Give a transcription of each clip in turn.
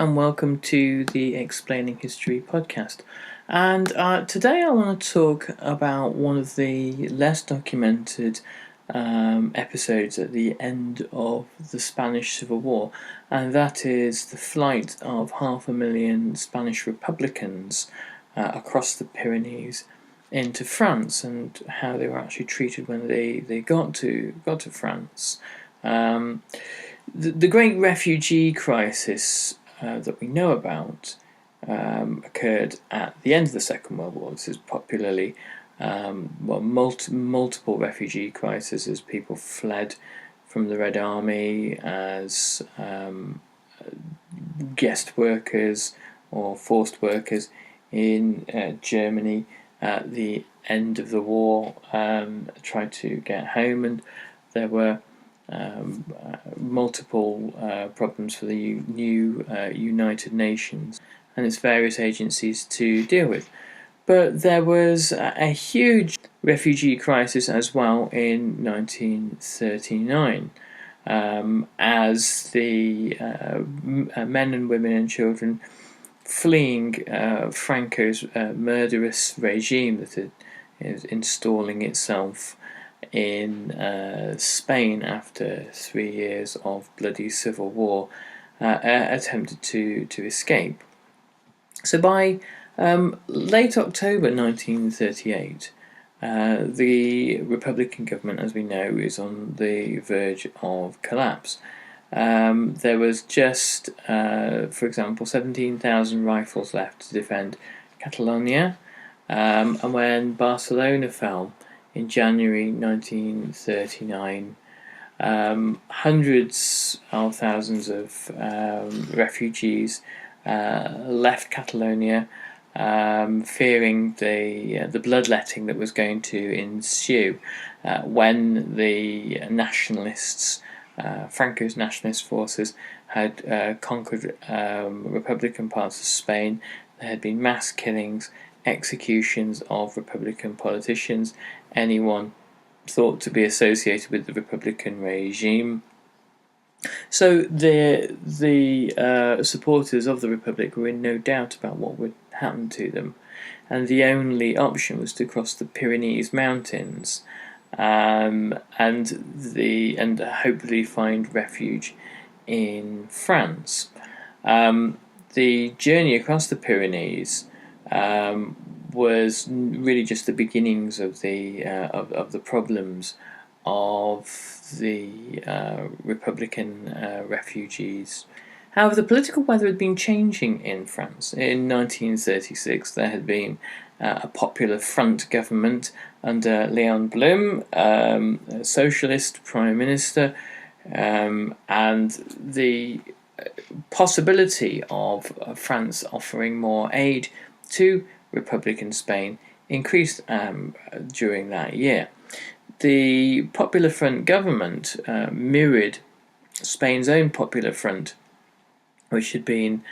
and welcome to the Explaining History podcast. And today I want to talk about one of the less documented episodes at the end of the Spanish Civil War, and that is the flight of 500,000 Spanish Republicans across the Pyrenees into France, and how they were actually treated when they got to France. The great refugee crisis that we know about occurred at the end of the Second World War. This is popularly multiple refugee crises as people fled from the Red Army as guest workers or forced workers in Germany at the end of the war, tried to get home, and there were multiple problems for the new United Nations and its various agencies to deal with. But there was a huge refugee crisis as well in 1939, as the men and women and children fleeing Franco's murderous regime that is installing itself in Spain after 3 years of bloody civil war, attempted to escape. So by late October 1938, the Republican government, as we know, is on the verge of collapse. There was just, for example, 17,000 rifles left to defend Catalonia, and when Barcelona fell in January 1939, hundreds of thousands of refugees left Catalonia, fearing the bloodletting that was going to ensue when the nationalists, Franco's nationalist forces, had conquered Republican parts of Spain. There had been mass killings, executions of Republican politicians, anyone thought to be associated with the Republican regime. So the supporters of the Republic were in no doubt about what would happen to them, and the only option was to cross the Pyrenees Mountains and hopefully find refuge in France. The journey across the Pyrenees was really just the beginnings of the problems of the Republican refugees. However, the political weather had been changing in France. In 1936, there had been a popular front government under Léon Blum, a socialist prime minister, and the possibility of France offering more aid to Republican Spain increased during that year. The Popular Front government mirrored Spain's own Popular Front, which had been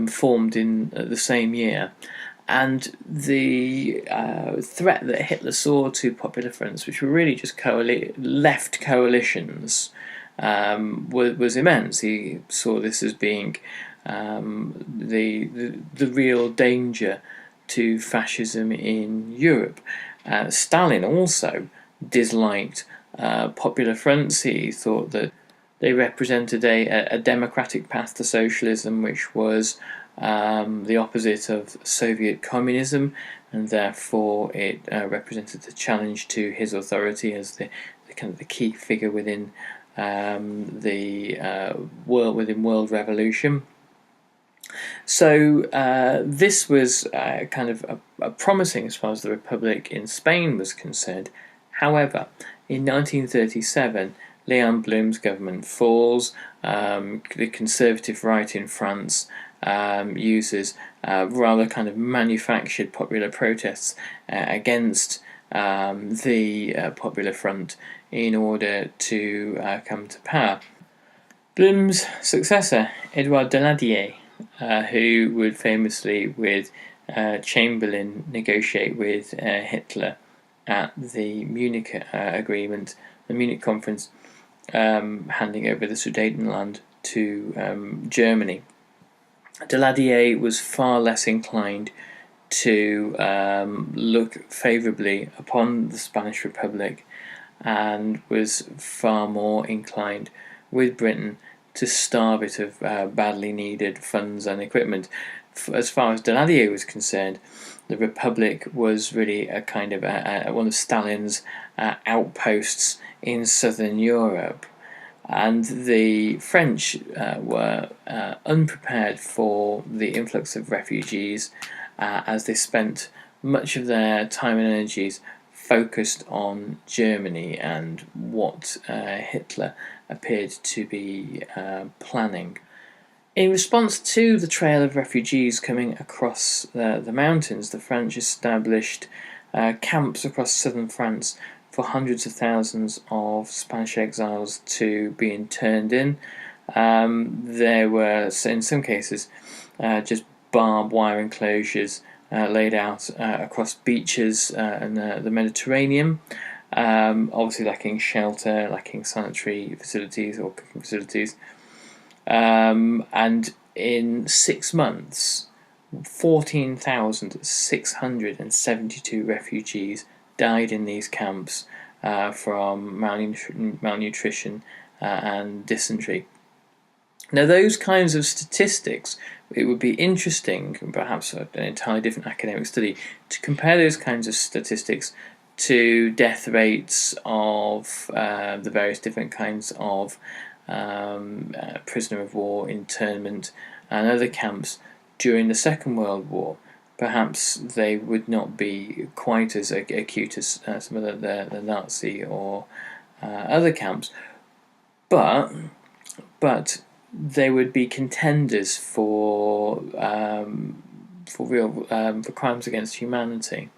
formed in the same year, and the threat that Hitler saw to Popular Fronts, which were really just left coalitions, was immense. He saw this as being the real danger to fascism in Europe. Stalin also disliked Popular Fronts. He thought that they represented a democratic path to socialism, which was the opposite of Soviet communism, and therefore it represented a challenge to his authority as the key figure within world revolution. So this was kind of a promising as far as the Republic in Spain was concerned. However, in 1937, Léon Blum's government falls. The conservative right in France uses rather kind of manufactured popular protests against the Popular Front in order to come to power. Blum's successor, Edouard Daladier, who would famously, with Chamberlain, negotiate with Hitler at the Munich agreement, the Munich conference, handing over the Sudetenland to Germany. Daladier was far less inclined to look favourably upon the Spanish Republic, and was far more inclined with Britain to starve it of badly needed funds and equipment. As far as Daladier was concerned, the Republic was really a kind of one of Stalin's outposts in southern Europe, and the French were unprepared for the influx of refugees, as they spent much of their time and energies focused on Germany and what Hitler appeared to be planning. In response to the trail of refugees coming across the mountains, the French established camps across southern France for hundreds of thousands of Spanish exiles to be interned in. There were, in some cases, just barbed wire enclosures laid out across beaches in the Mediterranean, obviously lacking shelter, lacking sanitary facilities or cooking facilities. And in 6 months, 14,672 refugees died in these camps from malnutrition and dysentery. Now, those kinds of statistics, it would be interesting, perhaps an entirely different academic study, to compare those kinds of statistics to death rates of the various different kinds of prisoner of war, internment, and other camps during the Second World War. Perhaps they would not be quite as acute as some of the Nazi or other camps, but they would be contenders for crimes against humanity.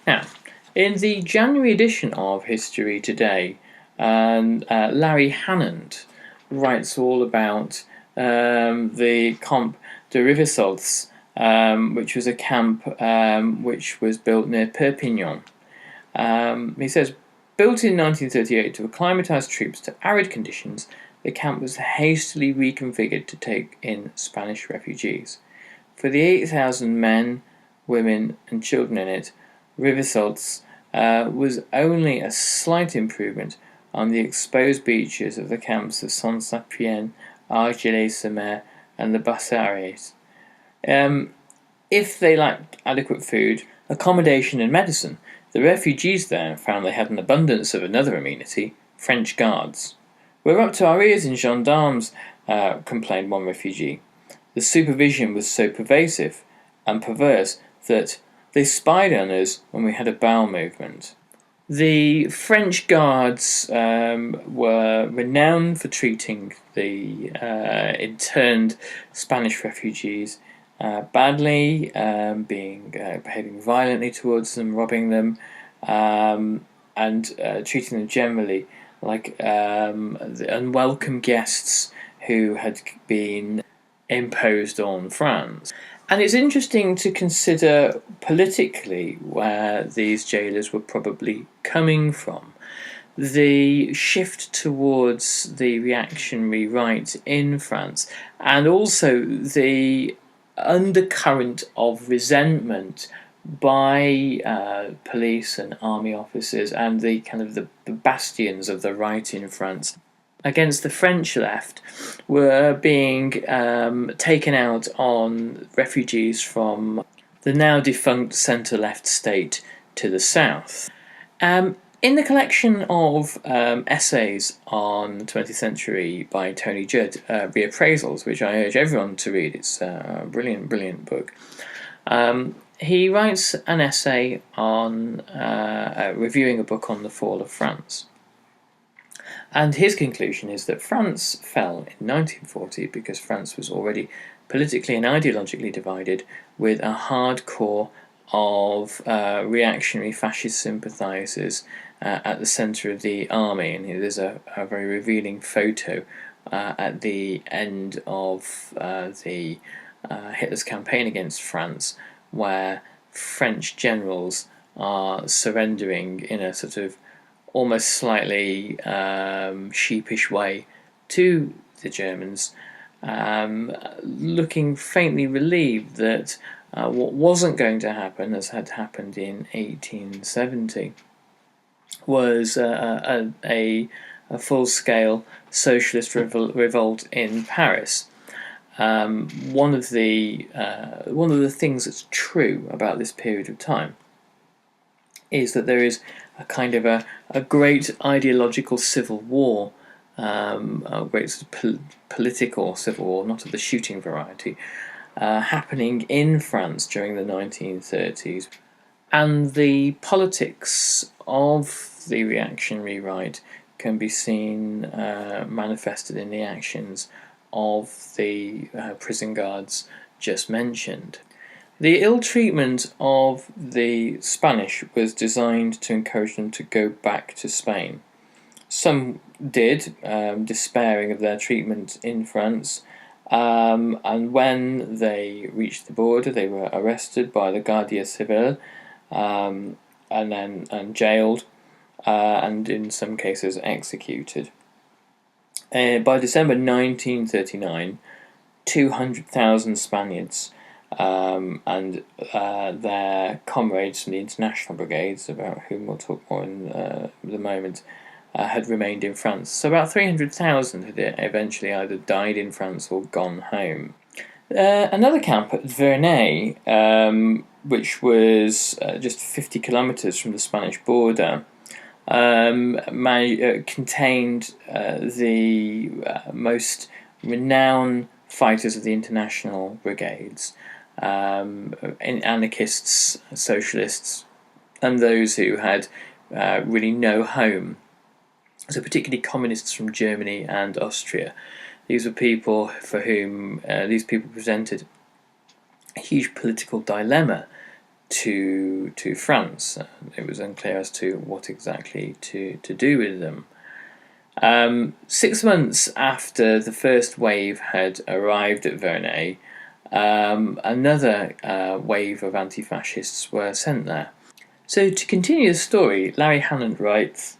Now, in the January edition of History Today, Larry Hannand writes all about the Camp de Rivesaltes, which was a camp which was built near Perpignan. He says, built in 1938 to acclimatise troops to arid conditions, the camp was hastily reconfigured to take in Spanish refugees. For the 8,000 men, women and children in it, Rivesaltes was only a slight improvement on the exposed beaches of the camps of Saint-Sapien, Argelès-sur-Mer and the Bassares. If they lacked adequate food, accommodation and medicine, the refugees there found they had an abundance of another amenity, French guards. "We're up to our ears in gendarmes," complained one refugee. "The supervision was so pervasive and perverse that they spied on us when we had a bowel movement." The French guards were renowned for treating the interned Spanish refugees badly, behaving violently towards them, robbing them, and treating them generally like the unwelcome guests who had been imposed on France. And it's interesting to consider politically where these jailers were probably coming from. The shift towards the reactionary right in France, and also the undercurrent of resentment by police and army officers and the kind of the bastions of the right in France against the French left were being taken out on refugees from the now defunct centre-left state to the south. In the collection of essays on the 20th century by Tony Judd, Reappraisals, which I urge everyone to read, it's a brilliant, brilliant book, he writes an essay on reviewing a book on the fall of France. And his conclusion is that France fell in 1940 because France was already politically and ideologically divided, with a hard core of reactionary fascist sympathisers at the centre of the army. And there's a very revealing photo at the end of Hitler's campaign against France, where French generals are surrendering in a sort of almost slightly sheepish way to the Germans, looking faintly relieved that what wasn't going to happen, as had happened in 1870, was a full-scale socialist revolt in Paris. One of the things that's true about this period of time is that there is a kind of a great ideological civil war, a great sort of political civil war, not of the shooting variety, happening in France during the 1930s. And the politics of the reactionary right can be seen manifested in the actions of the prison guards just mentioned. The ill treatment of the Spanish was designed to encourage them to go back to Spain. Some did, despairing of their treatment in France, and when they reached the border, they were arrested by the Guardia Civil, and jailed, and in some cases executed. By December 1939, 200,000 Spaniards and their comrades from the international brigades, about whom we'll talk more in the moment, had remained in France. So about 300,000 had eventually either died in France or gone home. Another camp at Vernay, which was just 50 kilometres from the Spanish border, contained the most renowned fighters of the international brigades, anarchists, socialists, and those who had really no home. So particularly communists from Germany and Austria. These were people for whom these people presented a huge political dilemma to France. It was unclear as to what exactly to do with them. 6 months after the first wave had arrived at Vernay, another wave of anti-fascists were sent there. So to continue the story, Larry Hannant writes,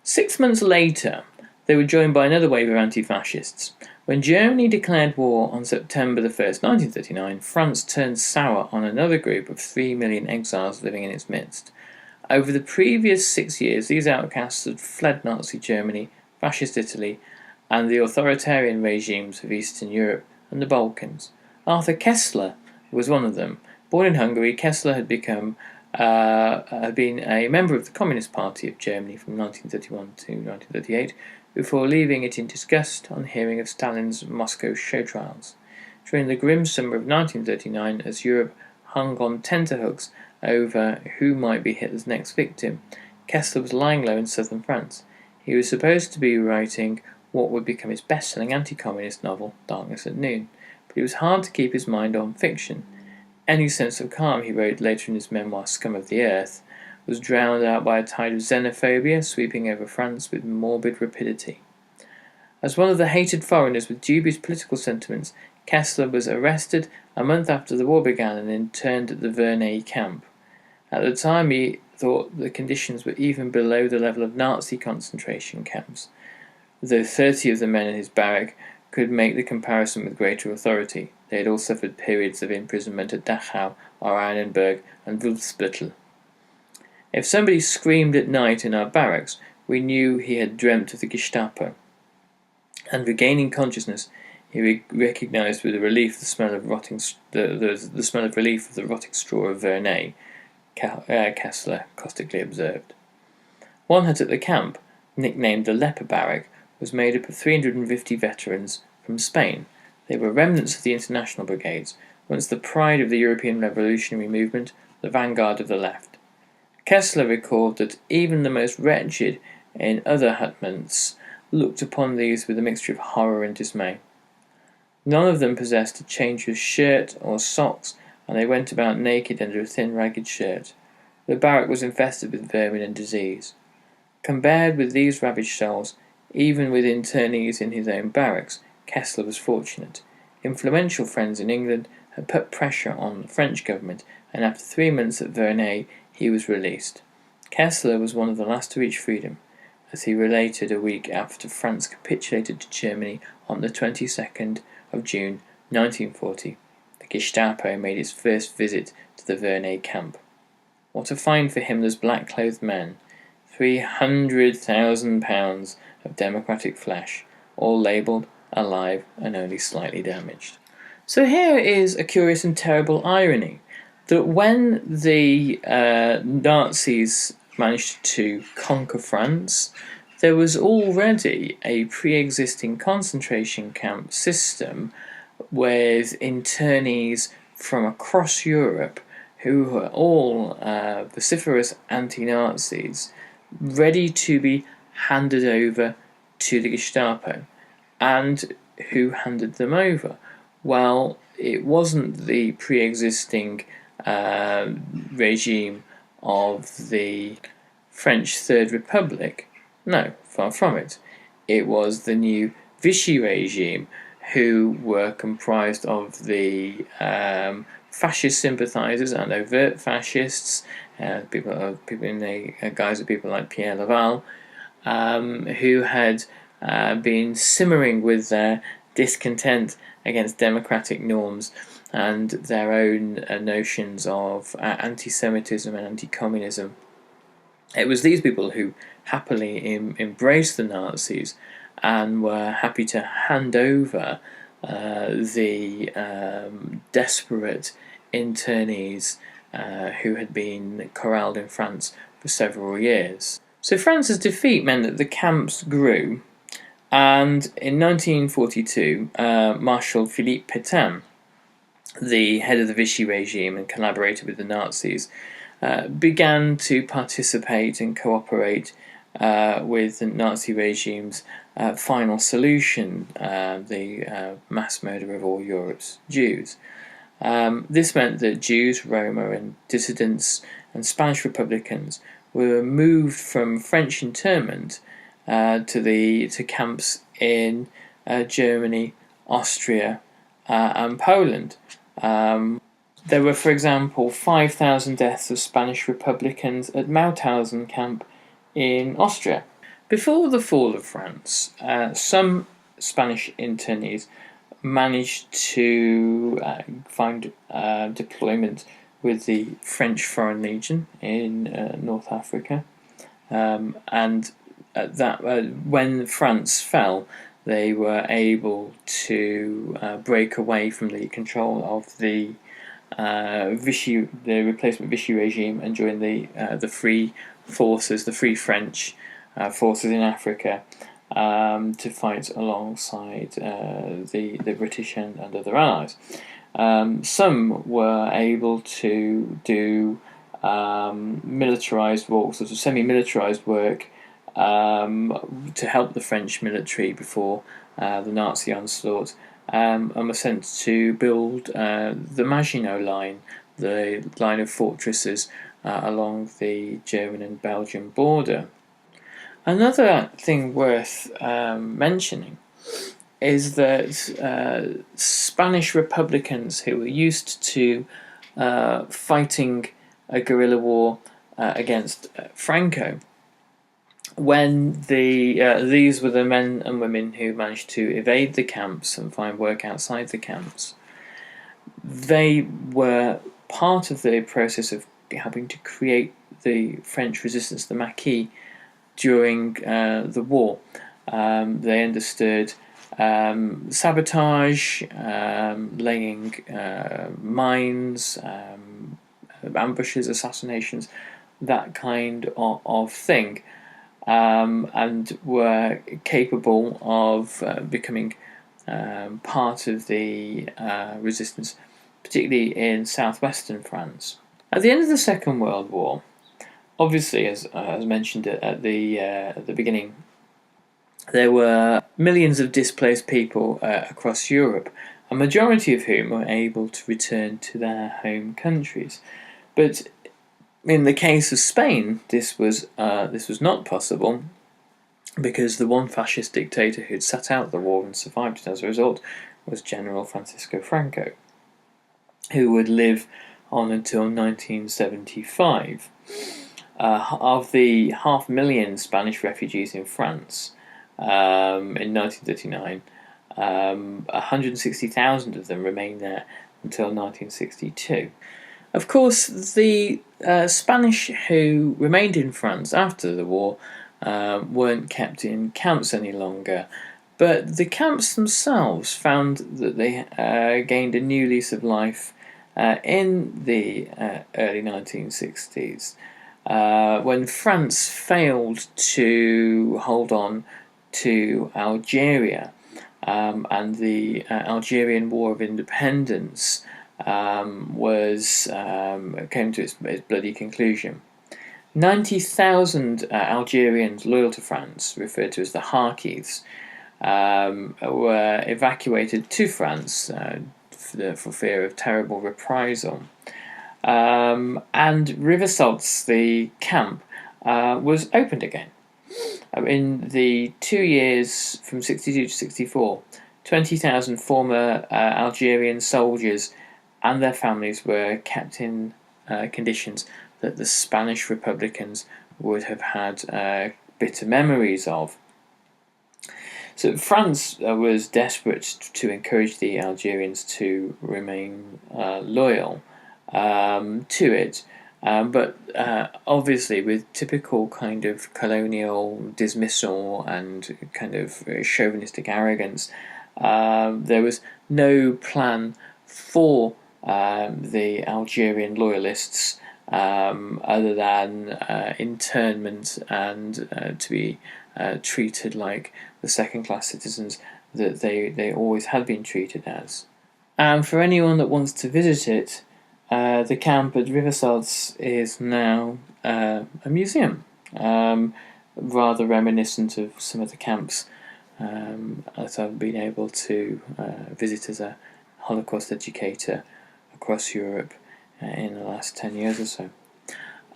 6 months later, they were joined by another wave of anti-fascists. When Germany declared war on September 1st, 1939, France turned sour on another group of 3 million exiles living in its midst. Over the previous 6 years, these outcasts had fled Nazi Germany, Fascist Italy, and the authoritarian regimes of Eastern Europe and the Balkans. Arthur Kessler was one of them. Born in Hungary, Kessler had been a member of the Communist Party of Germany from 1931 to 1938, before leaving it in disgust on hearing of Stalin's Moscow show trials. During the grim summer of 1939, as Europe hung on tenterhooks over who might be Hitler's next victim, Kessler was lying low in southern France. He was supposed to be writing what would become his best-selling anti-communist novel, Darkness at Noon, but it was hard to keep his mind on fiction. Any sense of calm, he wrote later in his memoir Scum of the Earth, was drowned out by a tide of xenophobia sweeping over France with morbid rapidity. As one of the hated foreigners with dubious political sentiments, Kessler was arrested a month after the war began and interned at the Vernay camp. At the time, he thought the conditions were even below the level of Nazi concentration camps, though 30 of the men in his barrack could make the comparison with greater authority. They had all suffered periods of imprisonment at Dachau, Oranienburg, and Wolfsbüttel. If somebody screamed at night in our barracks, we knew he had dreamt of the Gestapo. And regaining consciousness, he recognized with relief the smell of the smell of relief of the rotting straw of Vernay, Kessler caustically observed. One hut at the camp, nicknamed the Leper Barrack, was made up of 350 veterans from Spain. They were remnants of the international brigades, once the pride of the European revolutionary movement, the vanguard of the left. Kessler recalled that even the most wretched in other hutments looked upon these with a mixture of horror and dismay. None of them possessed a change of shirt or socks, and they went about naked under a thin, ragged shirt. The barrack was infested with vermin and disease. Compared with these ravaged souls, even with internees in his own barracks, Kessler was fortunate. Influential friends in England had put pressure on the French government, and after 3 months at Vernay, he was released. Kessler was one of the last to reach freedom. as he related a week after France capitulated to Germany on the 22nd of June 1940. The Gestapo made its first visit to the Verney camp. What a find for Himmler's black-clothed men! 300,000 pounds of democratic flesh, all labelled, alive, and only slightly damaged. So here is a curious and terrible irony, that when the Nazis managed to conquer France, there was already a pre-existing concentration camp system with internees from across Europe who were all vociferous anti-Nazis, ready to be handed over to the Gestapo. And who handed them over? Well, it wasn't the pre-existing regime of the French Third Republic. No, far from it. It was the new Vichy regime, who were comprised of the fascist sympathisers and overt fascists, people in the guise of people like Pierre Laval, who had been simmering with their discontent against democratic norms and their own notions of anti-Semitism and anti-communism. It was these people who happily embraced the Nazis and were happy to hand over the desperate internees who had been corralled in France for several years. So France's defeat meant that the camps grew, and in 1942, Marshal Philippe Pétain, the head of the Vichy regime and collaborator with the Nazis, began to participate and cooperate with the Nazi regime's final solution, the mass murder of all Europe's Jews. This meant that Jews, Roma, and dissidents and Spanish Republicans were moved from French internment to camps in Germany, Austria, and Poland. There were, for example, 5,000 deaths of Spanish Republicans at Mauthausen camp in Austria. Before the fall of France, some Spanish internees managed to find deployment with the French Foreign Legion in North Africa, and when France fell, they were able to break away from the control of the replacement Vichy regime, and join the Free Forces, the Free French forces in Africa, to fight alongside the British and other allies. Some were able to do militarised work, sort of semi-militarised work, to help the French military before the Nazi onslaught, and were sent to build the Maginot Line, the line of fortresses along the German and Belgian border. Another thing worth mentioning is that Spanish Republicans who were used to fighting a guerrilla war against Franco, when these were the men and women who managed to evade the camps and find work outside the camps, they were part of the process of helping to create the French resistance, the Maquis, during the war. They understood sabotage, laying mines, ambushes, assassinations, that kind of thing, and were capable of becoming part of the resistance, particularly in southwestern France. At the end of the Second World War, obviously, as mentioned at the beginning, there were millions of displaced people across Europe, a majority of whom were able to return to their home countries. But in the case of Spain, this was not possible, because the one fascist dictator who'd sat out the war and survived it as a result was General Francisco Franco, who would live on until 1975. of the 500,000 Spanish refugees in France in 1939, 160,000 of them remained there until 1962. Of course, the Spanish who remained in France after the war weren't kept in camps any longer, but the camps themselves found that they gained a new lease of life in the early 1960s when France failed to hold on to Algeria, and the Algerian War of Independence came to its bloody conclusion. 90,000 Algerians loyal to France, referred to as the Harkis, were evacuated to France for fear of terrible reprisal. And Rivesaltes, the camp, was opened again. In the 2 years from 62 to 64, 20,000 former Algerian soldiers and their families were kept in conditions that the Spanish Republicans would have had bitter memories of. So France was desperate to encourage the Algerians to remain loyal to it, but obviously with typical kind of colonial dismissal and kind of chauvinistic arrogance, there was no plan for the Algerian loyalists other than internment and to be treated like the second-class citizens that they always had been treated as. And for anyone that wants to visit it, the camp at Rivesaltes is now a museum, rather reminiscent of some of the camps that I've been able to visit as a Holocaust educator across Europe in the last 10 years or so.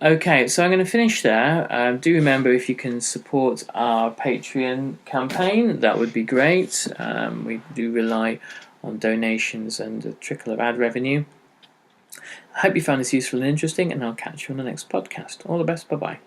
Okay, so I'm going to finish there. Do remember, if you can support our Patreon campaign, that would be great. We do rely on donations and a trickle of ad revenue. I hope you found this useful and interesting, and I'll catch you on the next podcast. All the best, bye-bye.